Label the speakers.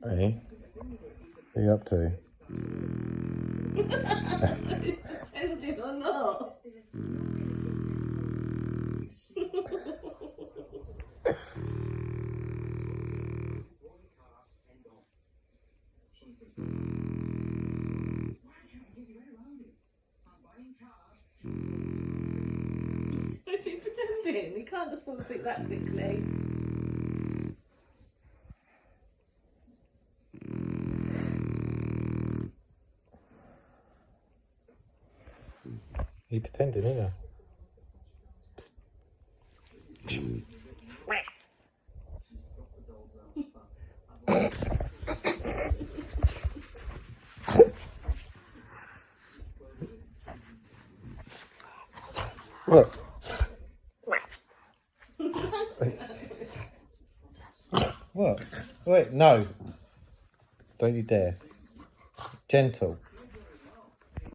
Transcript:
Speaker 1: Hey, what are you up to?
Speaker 2: Pretending or not? Is he pretending? He can't just fall asleep that quickly.
Speaker 1: You pretending, isn't you? Look. What? Wait, no. Don't you dare. Gentle.